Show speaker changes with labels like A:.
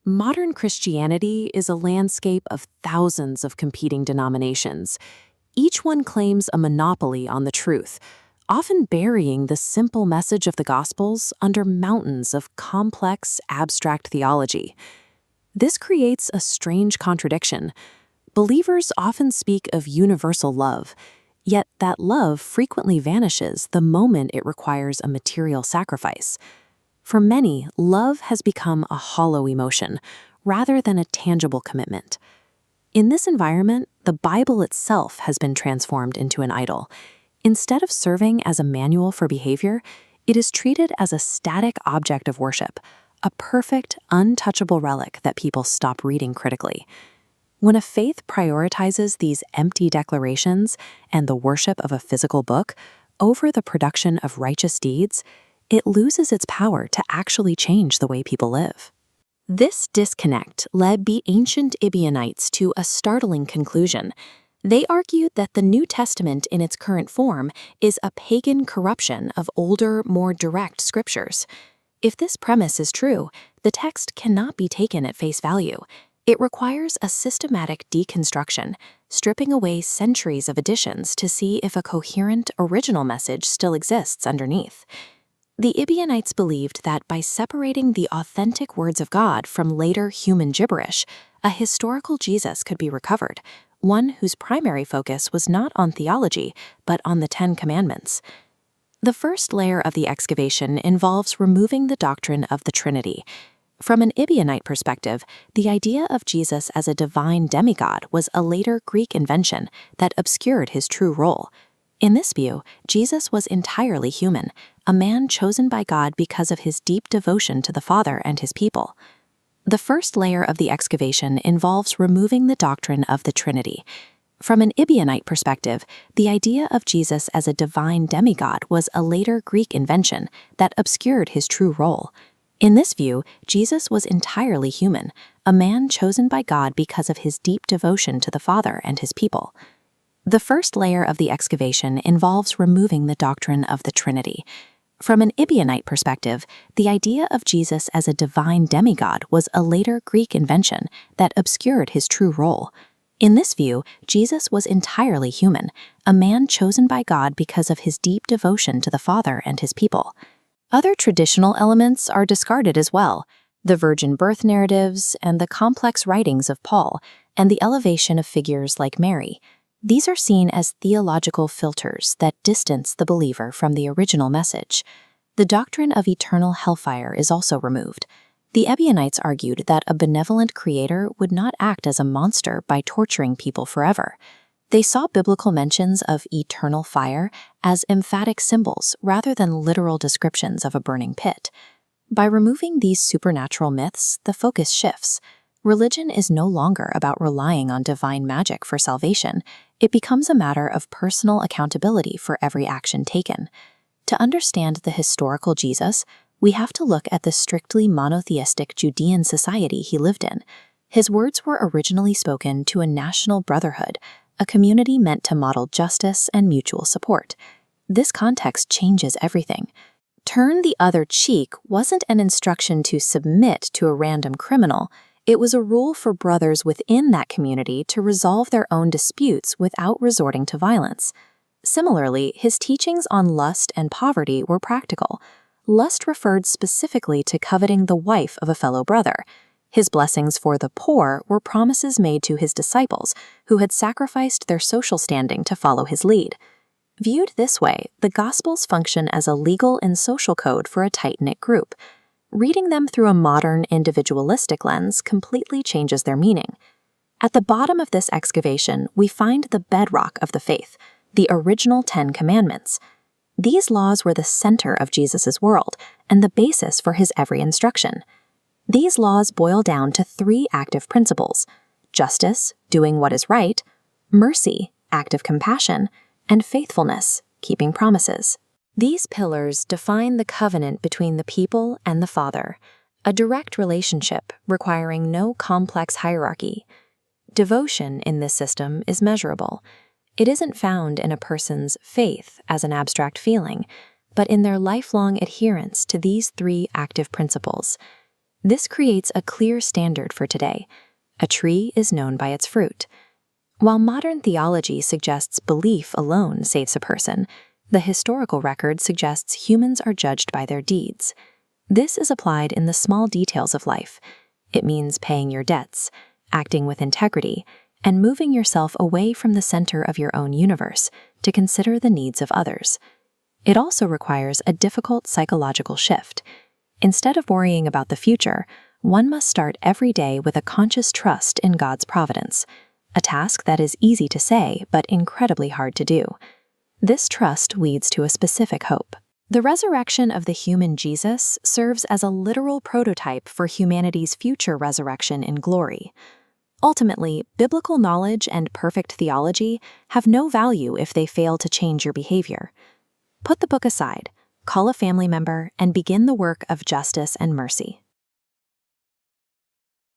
A: Modern Christianity is a landscape of thousands of competing denominations. Each one claims a monopoly on the truth, often burying the simple message of the Gospels under mountains of complex, abstract theology. This creates a strange contradiction. Believers often speak of universal love, yet that love frequently vanishes the moment it requires a material sacrifice. For many, love has become a hollow emotion rather than a tangible commitment. In this environment, the Bible itself has been transformed into an idol. Instead of serving as a manual for behavior, it is treated as a static object of worship, a perfect, untouchable relic that people stop reading critically. When a faith prioritizes these empty declarations and the worship of a physical book over the production of righteous deeds, it loses its power to actually change the way people live. This disconnect led the ancient Ebionites to a startling conclusion. They argued that the New Testament in its current form is a pagan corruption of older, more direct scriptures. If this premise is true, the text cannot be taken at face value. It requires a systematic deconstruction, stripping away centuries of additions to see if a coherent, original message still exists underneath. The Ebionites believed that by separating the authentic words of God from later human gibberish, a historical Jesus could be recovered, one whose primary focus was not on theology, but on the Ten Commandments. The first layer of the excavation involves removing the doctrine of the Trinity. From an Ebionite perspective, the idea of Jesus as a divine demigod was a later Greek invention that obscured his true role. In this view, Jesus was entirely human, a man chosen by God because of his deep devotion to the Father and his people. The first layer of the excavation involves removing the doctrine of the Trinity. From an Ebionite perspective, the idea of Jesus as a divine demigod was a later Greek invention that obscured his true role. In this view, Jesus was entirely human, a man chosen by God because of his deep devotion to the Father and his people. The first layer of the excavation involves removing the doctrine of the Trinity. From an Ebionite perspective, the idea of Jesus as a divine demigod was a later Greek invention that obscured his true role. In this view, Jesus was entirely human, a man chosen by God because of his deep devotion to the Father and his people. Other traditional elements are discarded as well: the virgin birth narratives and the complex writings of Paul, and the elevation of figures like Mary. These are seen as theological filters that distance the believer from the original message. The doctrine of eternal hellfire is also removed. The Ebionites argued that a benevolent creator would not act as a monster by torturing people forever. They saw biblical mentions of eternal fire as emphatic symbols rather than literal descriptions of a burning pit. By removing these supernatural myths, the focus shifts. Religion is no longer about relying on divine magic for salvation. It becomes a matter of personal accountability for every action taken. To understand the historical Jesus, we have to look at the strictly monotheistic Judean society he lived in. His words were originally spoken to a national brotherhood, a community meant to model justice and mutual support. This context changes everything. Turn the other cheek wasn't an instruction to submit to a random criminal. It was a rule for brothers within that community to resolve their own disputes without resorting to violence. Similarly, his teachings on lust and poverty were practical. Lust referred specifically to coveting the wife of a fellow brother. His blessings for the poor were promises made to his disciples, who had sacrificed their social standing to follow his lead. Viewed this way, the Gospels function as a legal and social code for a tight-knit group. Reading them through a modern, individualistic lens completely changes their meaning. At the bottom of this excavation, we find the bedrock of the faith, the original 10 Commandments. These laws were the center of Jesus' world and the basis for his every instruction. These laws boil down to 3 active principles: justice, doing what is right; mercy, active compassion; and faithfulness, keeping promises. These pillars define the covenant between the people and the Father, a direct relationship requiring no complex hierarchy. Devotion in this system is measurable. It isn't found in a person's faith as an abstract feeling, but in their lifelong adherence to these 3 active principles. This creates a clear standard for today. A tree is known by its fruit. While modern theology suggests belief alone saves a person, the historical record suggests humans are judged by their deeds. This is applied in the small details of life. It means paying your debts, acting with integrity, and moving yourself away from the center of your own universe to consider the needs of others. It also requires a difficult psychological shift. Instead of worrying about the future, one must start every day with a conscious trust in God's providence, a task that is easy to say but incredibly hard to do. This trust leads to a specific hope. The resurrection of the human Jesus serves as a literal prototype for humanity's future resurrection in glory. Ultimately, biblical knowledge and perfect theology have no value if they fail to change your behavior. Put the book aside, call a family member, and begin the work of justice and mercy.